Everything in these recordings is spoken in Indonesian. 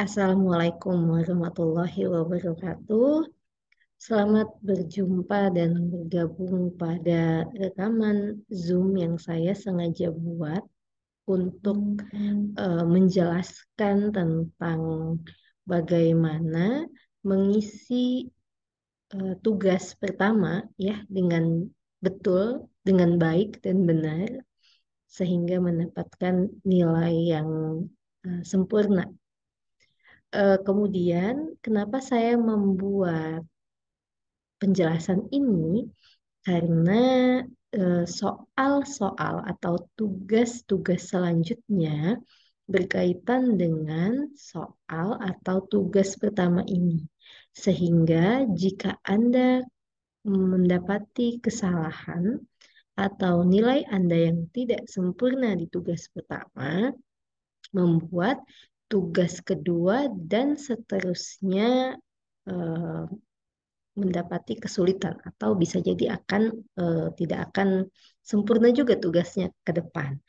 Assalamualaikum warahmatullahi wabarakatuh. Selamat berjumpa dan bergabung pada rekaman Zoom yang saya sengaja buat untuk menjelaskan tentang bagaimana mengisi tugas pertama ya dengan betul, dengan baik dan benar sehingga mendapatkan nilai yang sempurna. Kemudian, kenapa saya membuat penjelasan ini? Karena soal-soal atau tugas-tugas selanjutnya berkaitan dengan soal atau tugas pertama ini. Sehingga jika Anda mendapati kesalahan atau nilai Anda yang tidak sempurna di tugas pertama, membuat tugas kedua dan seterusnya eh, mendapati kesulitan atau bisa jadi tidak akan sempurna juga tugasnya ke depan.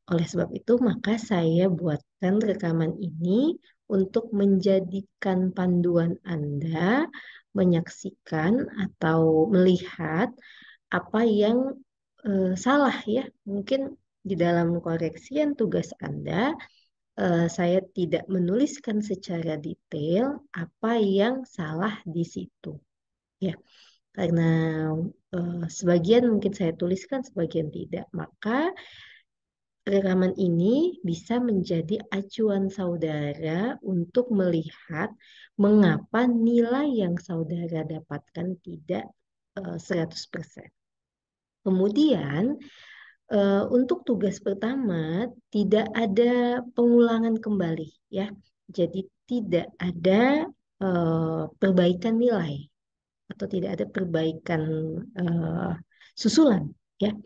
Oleh sebab itu, maka saya buatkan rekaman ini untuk menjadikan panduan Anda menyaksikan atau melihat apa yang salah ya. Mungkin di dalam koreksian tugas Anda saya tidak menuliskan secara detail apa yang salah di situ. Ya, karena sebagian mungkin saya tuliskan, sebagian tidak. Maka rekaman ini bisa menjadi acuan saudara untuk melihat mengapa nilai yang saudara dapatkan tidak 100%. Kemudian untuk tugas pertama tidak ada pengulangan kembali ya. Jadi tidak ada perbaikan nilai atau tidak ada perbaikan eh, susulan ya.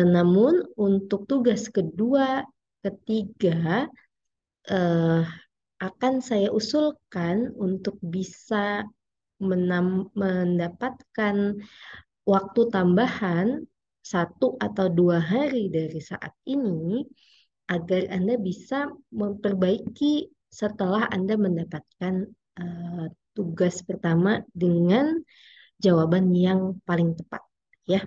Namun untuk tugas kedua, ketiga eh, akan saya usulkan untuk bisa mendapatkan waktu tambahan 1 atau 2 hari dari saat ini agar Anda bisa memperbaiki setelah Anda mendapatkan eh, tugas pertama dengan jawaban yang paling tepat ya.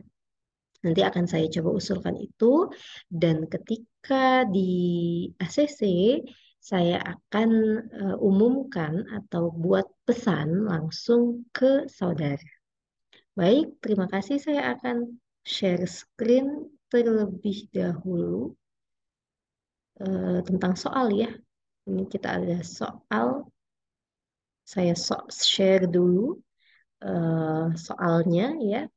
Nanti akan saya coba usulkan itu dan ketika di ACC saya akan umumkan atau buat pesan langsung ke saudara. Baik, terima kasih. Saya akan share screen terlebih dahulu tentang soal ya. Ini kita ada soal. Saya share dulu soalnya ya.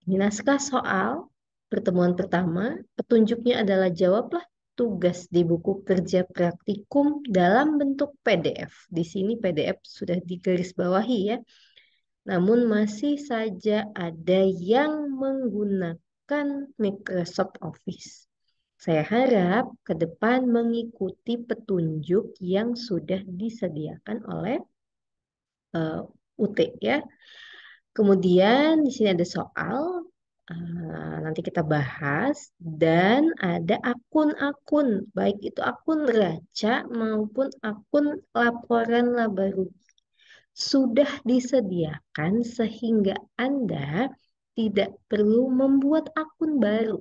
Ini naskah soal pertemuan pertama. Petunjuknya adalah jawablah tugas di buku kerja praktikum dalam bentuk PDF. Di sini PDF sudah digarisbawahi ya. Namun masih saja ada yang menggunakan Microsoft Office. Saya harap ke depan mengikuti petunjuk yang sudah disediakan oleh UT ya. Kemudian di sini ada soal, nanti kita bahas, dan ada akun-akun, baik itu akun raca maupun akun laporan laba rugi sudah disediakan sehingga Anda tidak perlu membuat akun baru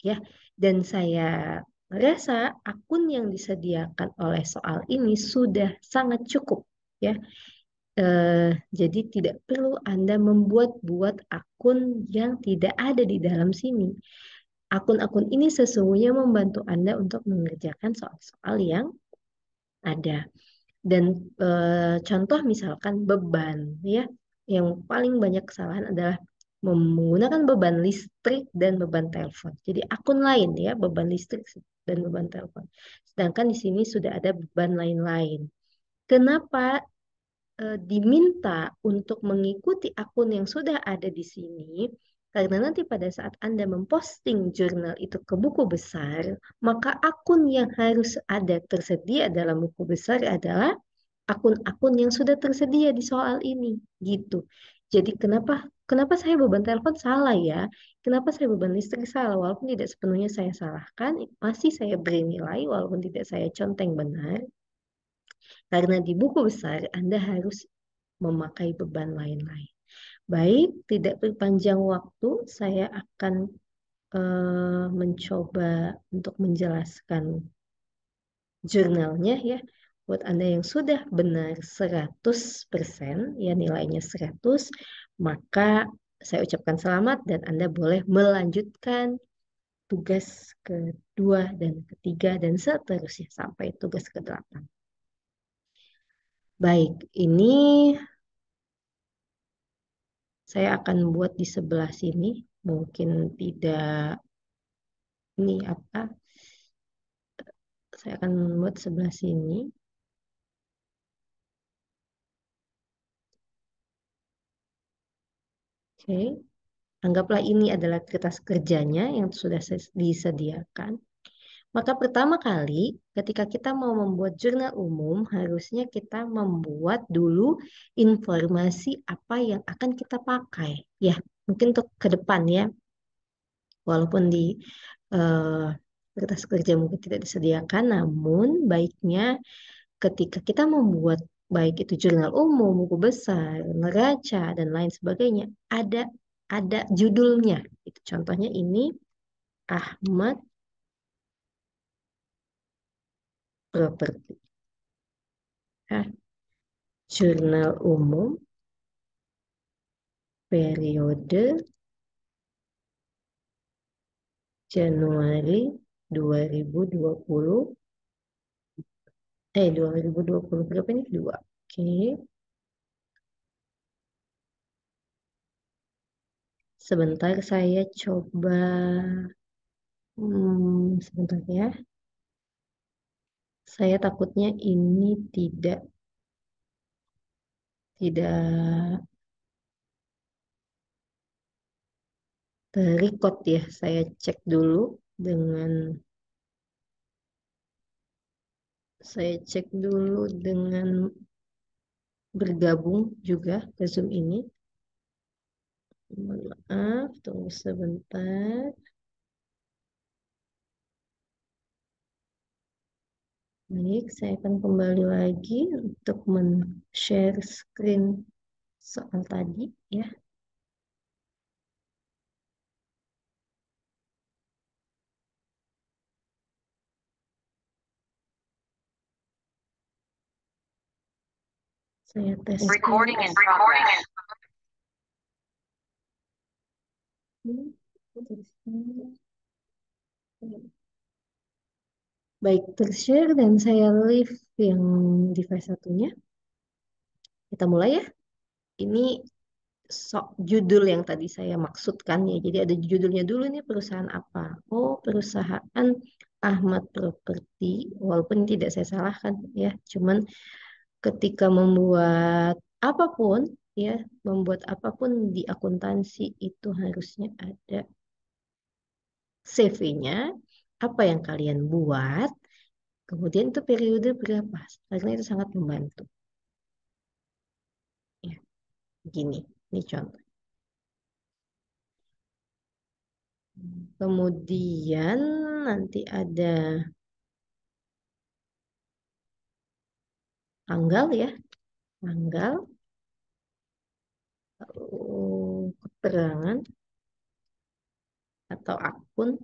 ya. Dan saya merasa akun yang disediakan oleh soal ini sudah sangat cukup ya. Jadi tidak perlu Anda membuat-buat akun yang tidak ada di dalam sini. Akun-akun ini sesungguhnya membantu Anda untuk mengerjakan soal-soal yang ada. Dan contoh misalkan beban ya, yang paling banyak kesalahan adalah menggunakan beban listrik dan beban telepon. Jadi akun lain ya, beban listrik dan beban telepon. Sedangkan di sini sudah ada beban lain-lain. Kenapa diminta untuk mengikuti akun yang sudah ada di sini? Karena nanti pada saat Anda memposting jurnal itu ke buku besar, maka akun yang harus ada tersedia dalam buku besar adalah akun-akun yang sudah tersedia di soal ini gitu. Jadi kenapa kenapa saya beban telepon salah ya? Kenapa saya beban listrik salah? Walaupun tidak sepenuhnya saya salahkan, masih saya beri nilai walaupun tidak saya conteng benar. Karena di buku besar Anda harus memakai beban lain-lain. Baik, tidak berpanjang waktu, saya akan mencoba untuk menjelaskan jurnalnya ya. Buat Anda yang sudah benar 100%, ya nilainya 100, maka saya ucapkan selamat dan Anda boleh melanjutkan tugas kedua dan ketiga dan seterusnya sampai tugas ke-8. Baik, ini saya akan buat di sebelah sini. Mungkin tidak, ini apa? Saya akan buat sebelah sini. Oke. Anggaplah ini adalah kertas kerjanya yang sudah disediakan. Maka pertama kali ketika kita mau membuat jurnal umum, harusnya kita membuat dulu informasi apa yang akan kita pakai. Ya, mungkin untuk ke depan ya, walaupun di eh, kertas kerja mungkin tidak disediakan, namun baiknya ketika kita membuat baik itu jurnal umum, buku besar, neraca, dan lain sebagainya, ada judulnya. Itu contohnya ini Ahmad Properti. Ah, jurnal umum periode Januari 2020 2020 berapa ini? 2. Oke. Sebentar saya coba sebentar ya. Saya takutnya ini tidak terrecord ya. Saya cek dulu dengan saya cek dulu dengan bergabung juga ke Zoom ini. Mohon maaf, tunggu sebentar. Baik, saya akan kembali lagi untuk men-share screen soal tadi ya. Saya tes. Recording in progress. Baik, tershare dan saya leave yang device satunya. Kita mulai ya. Ini judul yang tadi saya maksudkan ya. Jadi ada judulnya dulu nih, perusahaan apa? Oh, perusahaan Ahmad Properti. Walaupun tidak saya salahkan ya. Cuman ketika ya, membuat apapun di akuntansi itu harusnya ada CV-nya, apa yang kalian buat, kemudian itu periode berapa. Karena itu sangat membantu. Ya, gini, ini contoh. Kemudian nanti ada tanggal ya, tanggal, keterangan atau akun.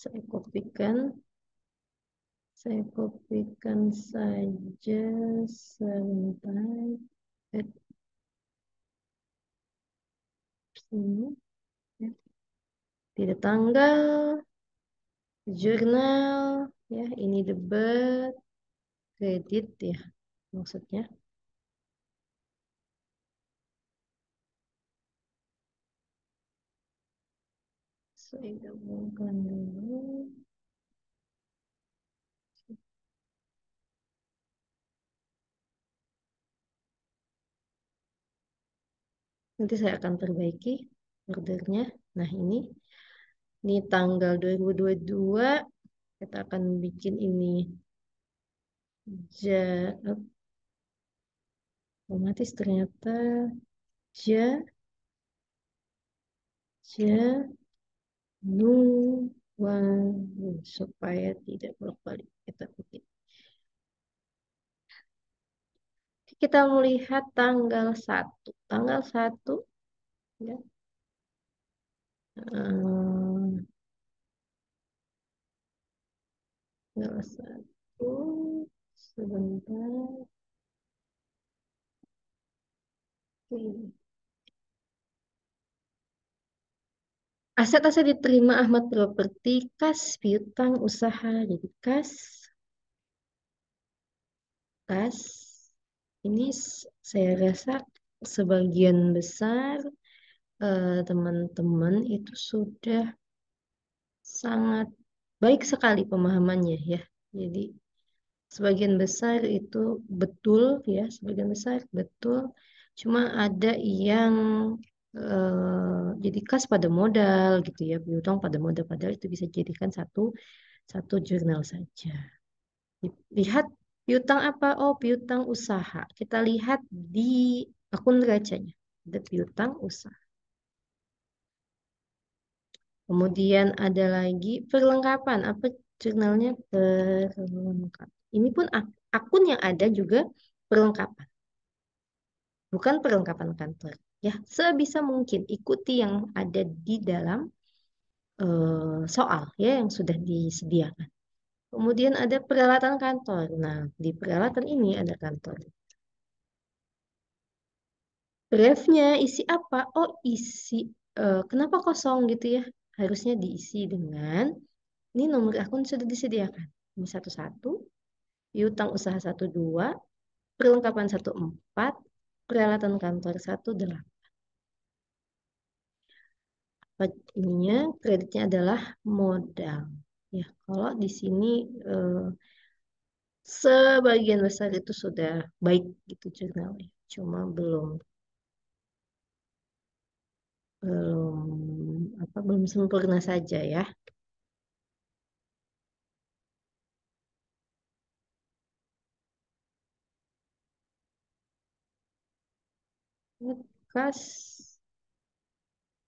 Saya kopikan, saya kopikan saja sebentar. Sini, ya. Tidak tanggal, jurnal, ya ini debat, kredit ya maksudnya. Saya gabungkan dulu. Nanti saya akan perbaiki ordernya. Nah ini tanggal 2022 Kita akan bikin ini ja, otomatis ternyata ja, ja, nu, wan, supaya tidak bolak-balik. Kita bikin. Kita melihat tanggal 1. Tanggal 1, ya. Ehm, tanggal 1, sebentar. Oke. Aset-aset diterima Ahmad Properti, kas piutang usaha. Jadi kas ini saya rasa sebagian besar teman-teman itu sudah sangat baik sekali pemahamannya ya. Jadi sebagian besar itu betul ya, sebagian besar betul. Cuma ada yang jadi kas pada modal gitu ya, piutang pada modal padahal itu bisa dijadikan satu satu jurnal saja. Lihat piutang apa? Oh, piutang usaha. Kita lihat di akun neracanya. Ada piutang usaha. Kemudian ada lagi perlengkapan. Apa jurnalnya? Perlengkapan. Ini pun akun yang ada juga perlengkapan. Bukan perlengkapan kantor. Ya, sebisa mungkin ikuti yang ada di dalam soal ya yang sudah disediakan. Kemudian ada peralatan kantor. Nah, di peralatan ini ada kantor. Briefnya isi apa? Oh, isi kenapa kosong gitu ya? Harusnya diisi dengan ini nomor akun sudah disediakan. Ini 11, piutang usaha 12, perlengkapan 14, peralatan kantor 18. Ininya kreditnya adalah modal. Ya, kalau di sini eh, sebagian besar itu sudah baik gitu jurnalnya. Cuma belum sempurna saja ya. Kas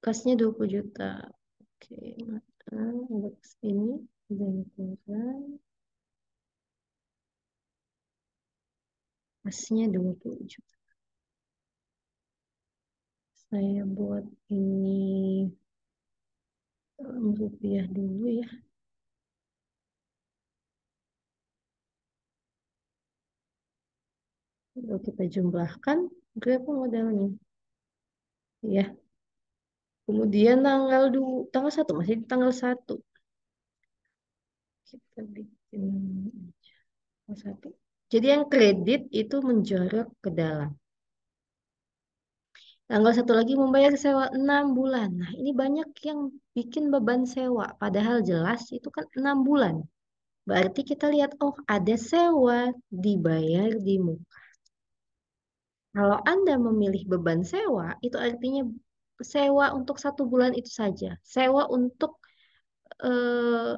kasnya 20 juta. Oke, maka untuk ini udah kurang. Kasnya 20 juta. Saya buat ini rupiah dulu ya. Lalu kita jumlahkan berapa modalnya. Ya, kemudian tanggal 1 masih di tanggal 1. Kita bikin tanggal 1. Jadi yang kredit itu menjorok ke dalam. Tanggal 1 lagi membayar sewa 6 bulan. Nah, ini banyak yang bikin beban sewa. Padahal jelas itu kan 6 bulan. Berarti kita lihat, oh ada sewa dibayar di muka. Kalau Anda memilih beban sewa, itu artinya sewa untuk 1 bulan itu saja. Sewa untuk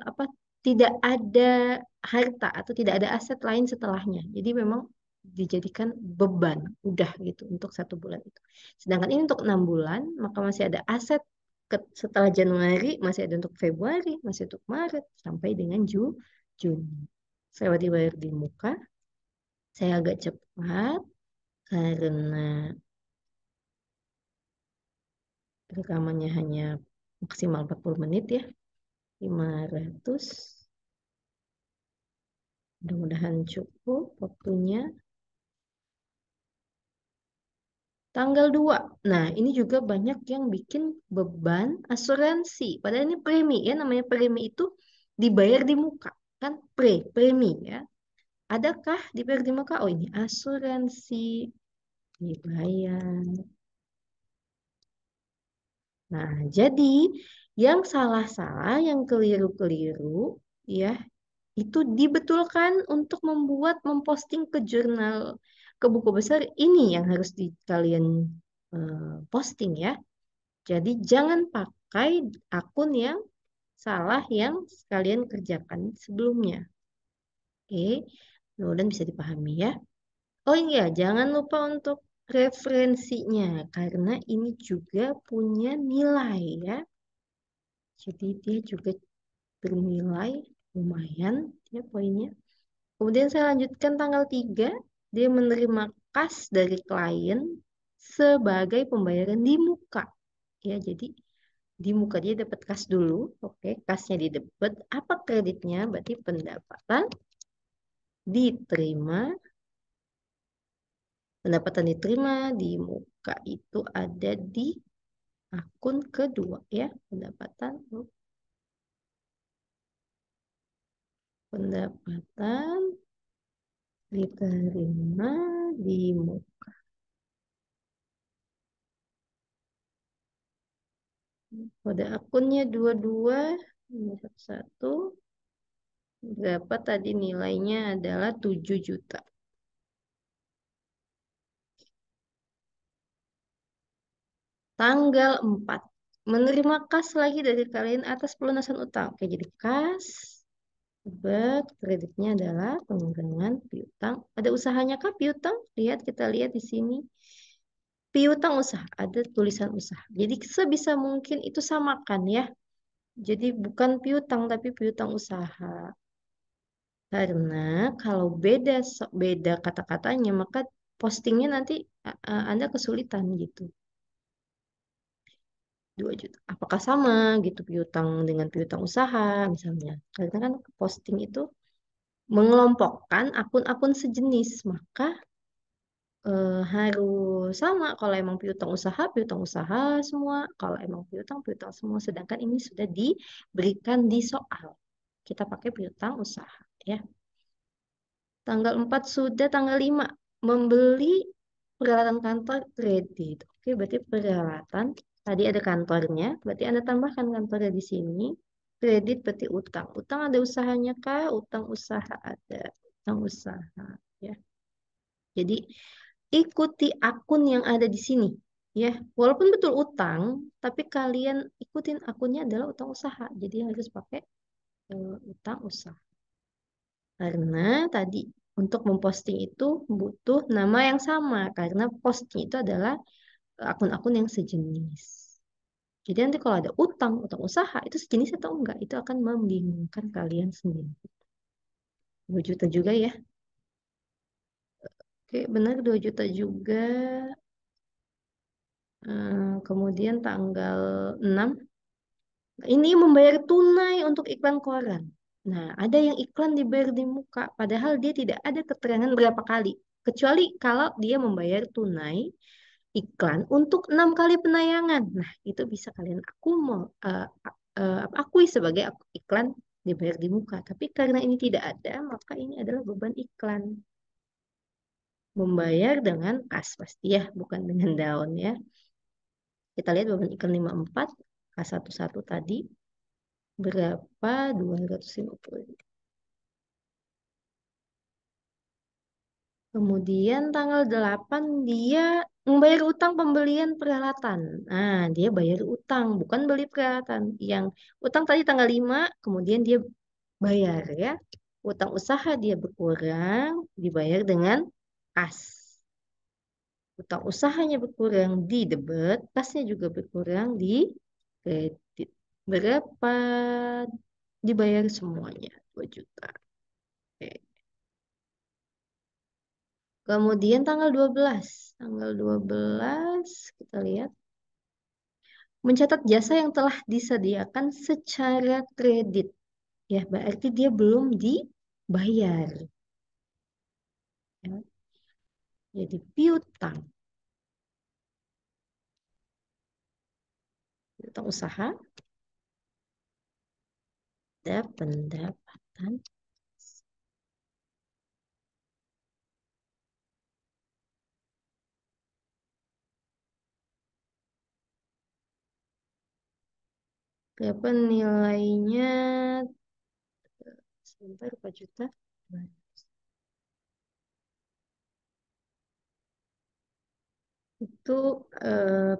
apa tidak ada harta atau tidak ada aset lain setelahnya. Jadi memang dijadikan beban, udah gitu untuk 1 bulan itu. Sedangkan ini untuk 6 bulan, maka masih ada aset setelah Januari, masih ada untuk Februari, masih untuk Maret sampai dengan Juni. Sewa dibayar di muka. Saya agak cepat karena rekamannya hanya maksimal 40 menit ya. 500. Mudah-mudahan cukup waktunya. Tanggal 2. Nah, ini juga banyak yang bikin beban asuransi. Padahal ini premi ya, namanya premi itu dibayar di muka. Kan premi ya. Adakah dibayar di muka? Oh, ini asuransi dibayar. Nah, jadi yang salah-salah, yang keliru-keliru ya, itu dibetulkan untuk memposting ke jurnal, ke buku besar ini yang harus kalian posting ya. Jadi jangan pakai akun yang salah yang kalian kerjakan sebelumnya. Oke, mudah-mudahan bisa dipahami ya. Oh iya, jangan lupa untuk referensinya, karena ini juga punya nilai ya. Jadi dia juga bernilai lumayan ya poinnya. Kemudian saya lanjutkan tanggal 3 dia menerima kas dari klien sebagai pembayaran di muka. Ya, jadi di muka dia dapat kas dulu. Oke, kasnya didebet. Apa kreditnya? Berarti pendapatan diterima. Pendapatan diterima di muka itu ada di akun kedua ya. Pendapatan diterima di muka. Pada akunnya 22, ini satu. Berapa tadi nilainya adalah 7 juta. Tanggal 4. Menerima kas lagi dari kalian atas pelunasan utang. Oke, jadi kas. Kreditnya adalah pengurangan piutang. Ada usahanya kah piutang? Lihat, kita lihat di sini. Piutang usaha, ada tulisan usaha. Jadi sebisa mungkin itu samakan ya. Jadi bukan piutang tapi piutang usaha. Karena kalau beda kata-katanya maka postingnya nanti Anda kesulitan gitu. 2 juta. Apakah sama gitu piutang dengan piutang usaha misalnya? Karena kan posting itu mengelompokkan akun-akun sejenis, maka harus sama. Kalau emang piutang usaha semua. Kalau emang piutang semua. Sedangkan ini sudah diberikan di soal. Kita pakai piutang usaha ya. Tanggal 4 sudah, tanggal 5 membeli peralatan kantor kredit. Oke, berarti peralatan tadi ada kantornya, berarti Anda tambahkan kantornya di sini. Kredit berarti utang. Utang ada usahanya kah? Utang usaha ada. Utang usaha ya. Jadi ikuti akun yang ada di sini ya. Walaupun betul utang, tapi kalian ikutin akunnya adalah utang usaha. Jadi harus pakai utang usaha. Karena tadi untuk memposting itu butuh nama yang sama karena posting itu adalah akun-akun yang sejenis. Jadi nanti kalau ada utang usaha itu sejenis atau enggak, itu akan membingungkan kalian sendiri. 2 juta juga ya. Oke, benar 2 juta juga. Kemudian tanggal 6 ini membayar tunai untuk iklan koran. Nah, ada yang iklan dibayar di muka, padahal dia tidak ada keterangan berapa kali. Kecuali kalau dia membayar tunai iklan untuk 6 kali penayangan. Nah, itu bisa kalian akui sebagai iklan dibayar di muka. Tapi karena ini tidak ada, maka ini adalah beban iklan. Membayar dengan kas pasti ya, bukan dengan daun ya. Kita lihat beban iklan 54, K11 tadi. Berapa? 250. Kemudian tanggal 8 dia membayar utang pembelian peralatan. Nah, dia bayar utang, bukan beli peralatan. Yang utang tadi tanggal 5, kemudian dia bayar ya. Utang usaha dia berkurang, dibayar dengan kas. Utang usahanya berkurang di debit, kasnya juga berkurang di kredit. Berapa? Dibayar semuanya, 2 juta. Oke. Kemudian tanggal 12. Tanggal 12 kita lihat. Mencatat jasa yang telah disediakan secara kredit. Ya, berarti dia belum dibayar. Ya. Jadi piutang. Piutang usaha. Ada pendapatan. Berapa nilainya? Sebentar, 4 juta. Itu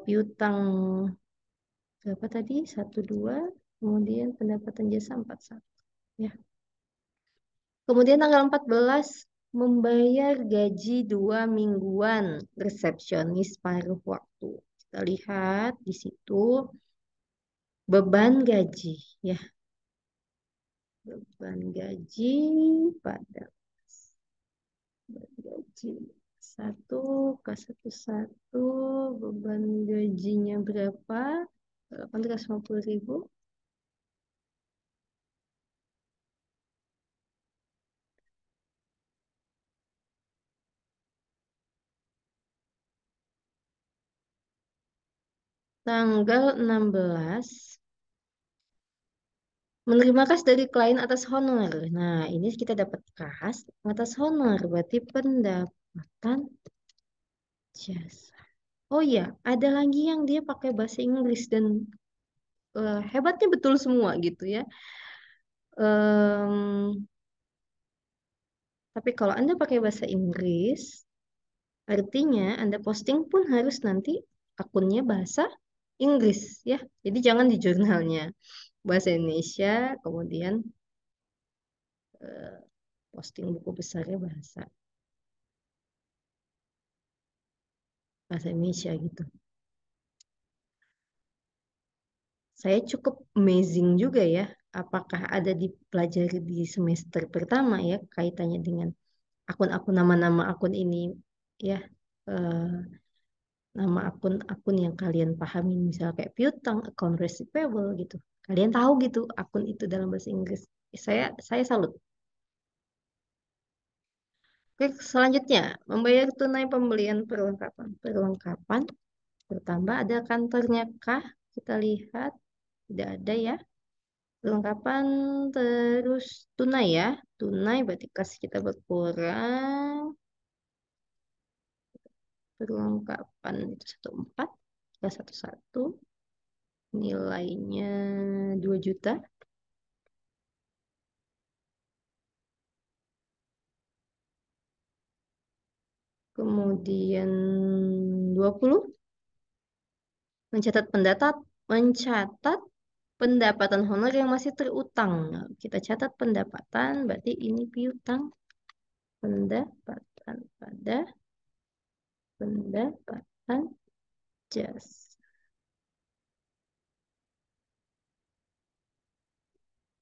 piutang berapa tadi? 1, 2. Kemudian pendapatan jasa 41. Ya. Kemudian tanggal 14 membayar gaji 2 mingguan resepsionis paruh waktu. Kita lihat di situ beban gaji ya, beban gaji pada beban gaji satu k satu satu beban gajinya berapa? 850.000. Tanggal 16 menerima kas dari klien atas honor. Nah, ini kita dapat kas atas honor, berarti pendapatan jasa. Oh iya, ada lagi yang dia pakai bahasa Inggris dan hebatnya betul semua gitu ya. Em, tapi kalau Anda pakai bahasa Inggris, artinya Anda posting pun harus nanti akunnya bahasa Inggris ya. Jadi jangan di jurnalnya bahasa Indonesia, kemudian eh, posting buku besarnya bahasa Indonesia gitu. Saya cukup amazing juga ya, apakah ada dipelajari di semester pertama ya kaitannya dengan akun-akun nama-nama akun ini ya, eh, nama akun-akun yang kalian pahami misalnya kayak piutang, account receivable gitu. Kalian tahu gitu akun itu dalam bahasa Inggris. Saya salut. Oke, selanjutnya membayar tunai pembelian perlengkapan. Perlengkapan bertambah ada kantornya kah? Kita lihat tidak ada ya. Perlengkapan terus tunai ya. Tunai berarti kas kita berkurang. Perlengkapan itu 14, kita 11. Nilainya 2 juta. Kemudian 20 mencatat pendapatan honor yang masih terutang. Nah, kita catat pendapatan berarti ini piutang pendapatan pada pendapatan jas.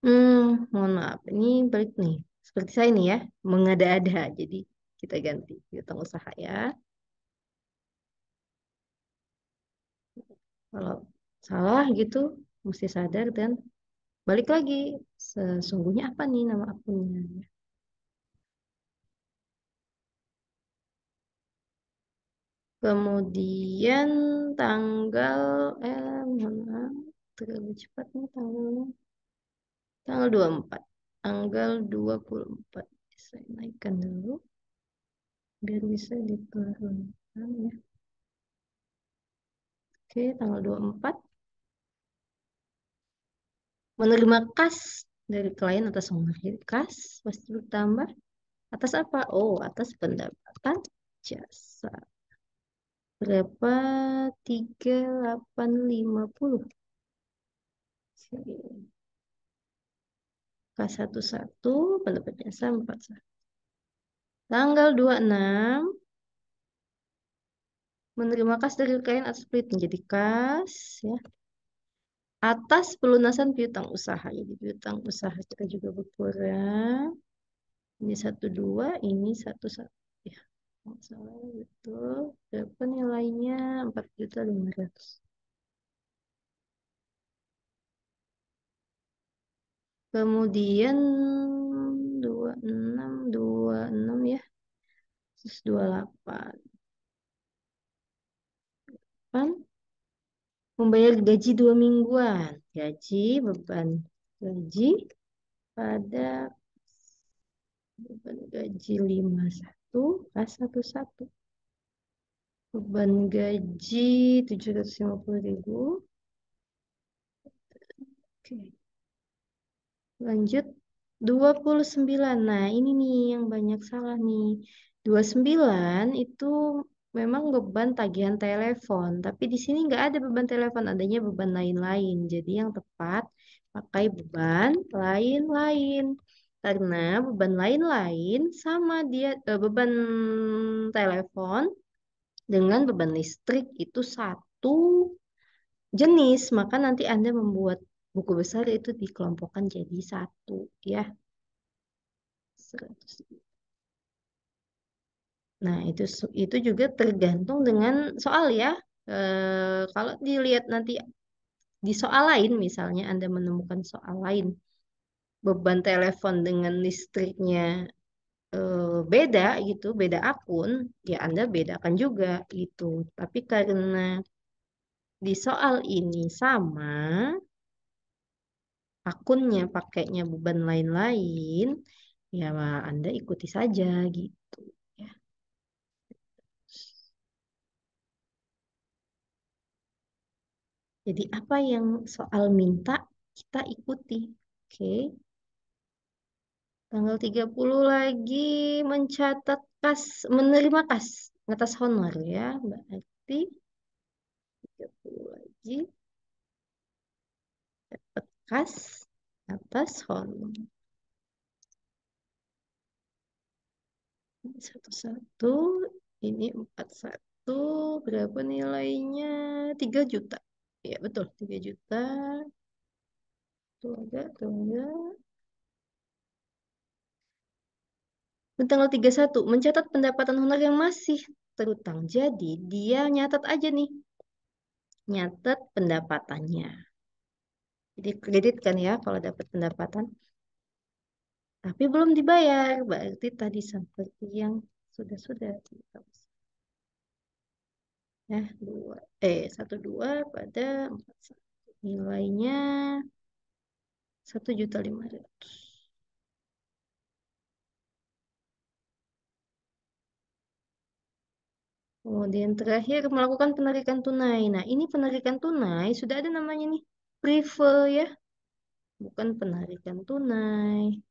Hmm, mohon maaf. Ini balik nih. Seperti saya nih ya, mengada-ada. Jadi kita ganti piutang usaha ya. Kalau salah gitu, mesti sadar dan balik lagi. Sesungguhnya apa nih nama akunnya? Kemudian tanggal, mohon maaf, terlalu cepat nih tanggalnya. Tanggal 24. Tanggal 24. Saya naikkan dulu biar bisa diturunkan ya. Oke, tanggal 24. Menerima kas dari klien atas honor. Jadi kas pasti bertambah. Atas apa? Oh, atas pendapatan jasa. Berapa? 3850. K11 pendapat jasa 41. Tanggal 26 menerima kas dari klien atas split menjadi kas ya. Atas pelunasan piutang usaha. Jadi piutang usaha kita juga berkurang. Ini 12, ini 11. Ya, nggak salah betul. Berapa nilainya? 4.500. Kemudian 26 ya. Terus 28. Kan membayar gaji 2 mingguan. Beban gaji pada beban gaji 51 K11. Beban gaji 750.000. Oke. Lanjut 29. Nah, ini nih yang banyak salah nih. 29 itu memang beban tagihan telepon, tapi di sini nggak ada beban telepon, adanya beban lain-lain. Jadi yang tepat pakai beban lain-lain. Karena beban lain-lain sama dia beban telepon dengan beban listrik itu satu jenis, maka nanti Anda membuat buku besar itu dikelompokkan jadi satu ya. 100. Nah, itu juga tergantung dengan soal ya. Kalau dilihat nanti di soal lain, misalnya Anda menemukan soal lain, beban telepon dengan listriknya beda gitu, beda akun, ya Anda bedakan juga gitu. Tapi karena di soal ini sama, akunnya pakainya beban lain-lain, ya Anda ikuti saja gitu ya. Jadi apa yang soal minta kita ikuti. Oke. Tanggal 30 lagi mencatat kas, menerima kas atas honor ya. Berarti 30 lagi dapat kas atas honor. Satu-satu, ini 41, berapa nilainya? 3 juta. Ya betul, 3 juta. Tuh agak. Dan tanggal 31 mencatat pendapatan honor yang masih terutang. Jadi dia nyatat aja nih, nyatat pendapatannya. Jadi kredit kan ya kalau dapat pendapatan. Tapi belum dibayar. Berarti tadi seperti yang sudah-sudah. Ya, 12 pada 41. Nilainya 1.500.000. Kemudian terakhir melakukan penarikan tunai. Nah, ini penarikan tunai sudah ada namanya nih. Prefer ya, bukan penarikan tunai.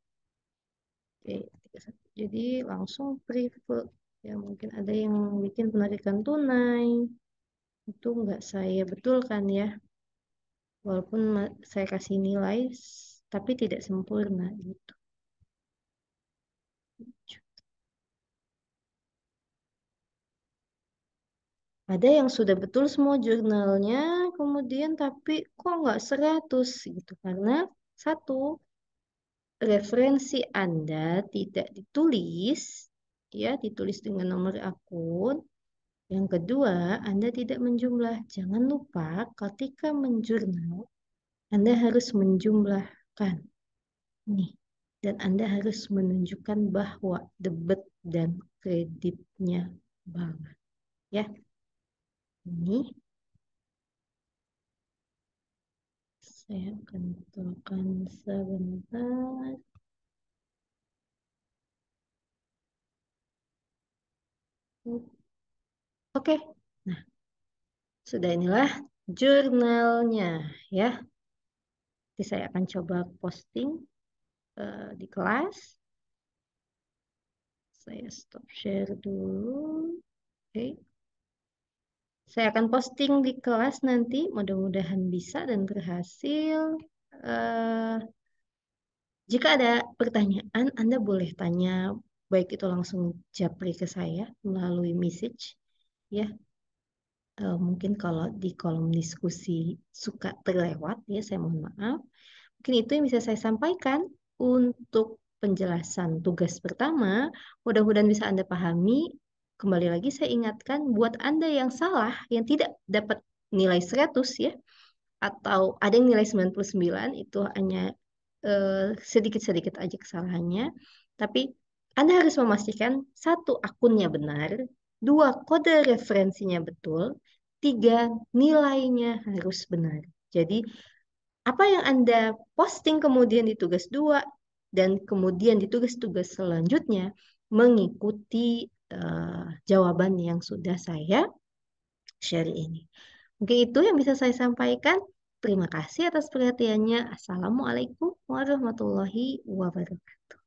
Oke, 31. Jadi langsung prefer. Ya, mungkin ada yang bikin penarikan tunai. Itu nggak saya betulkan ya. Walaupun saya kasih nilai, tapi tidak sempurna gitu. Ada yang sudah betul semua jurnalnya, kemudian tapi kok nggak 100 gitu. Karena satu, referensi Anda tidak ditulis, ya ditulis dengan nomor akun. Yang kedua, Anda tidak menjumlah. Jangan lupa ketika menjurnal, Anda harus menjumlahkan. Nih. Dan Anda harus menunjukkan bahwa debit dan kreditnya banget. Ya, ini saya akan betulkan sebentar. Oke, nah sudah inilah jurnalnya ya. Nanti saya akan coba posting di kelas. Saya stop share dulu. Oke. Saya akan posting di kelas nanti. Mudah-mudahan bisa dan berhasil. Eh, Jika ada pertanyaan, Anda boleh tanya, baik itu langsung japri ke saya melalui message. Ya, mungkin kalau di kolom diskusi suka terlewat, ya saya mohon maaf. Mungkin itu yang bisa saya sampaikan untuk penjelasan tugas pertama. Mudah-mudahan bisa Anda pahami. Kembali lagi saya ingatkan, buat Anda yang salah, yang tidak dapat nilai 100 ya, atau ada yang nilai 99, itu hanya sedikit-sedikit aja kesalahannya. Tapi Anda harus memastikan satu, akunnya benar, dua, kode referensinya betul, tiga, nilainya harus benar. Jadi apa yang Anda posting kemudian di tugas dua dan kemudian di tugas-tugas selanjutnya mengikuti jawaban yang sudah saya share ini. Mungkin itu yang bisa saya sampaikan. Terima kasih atas perhatiannya. Assalamualaikum warahmatullahi wabarakatuh.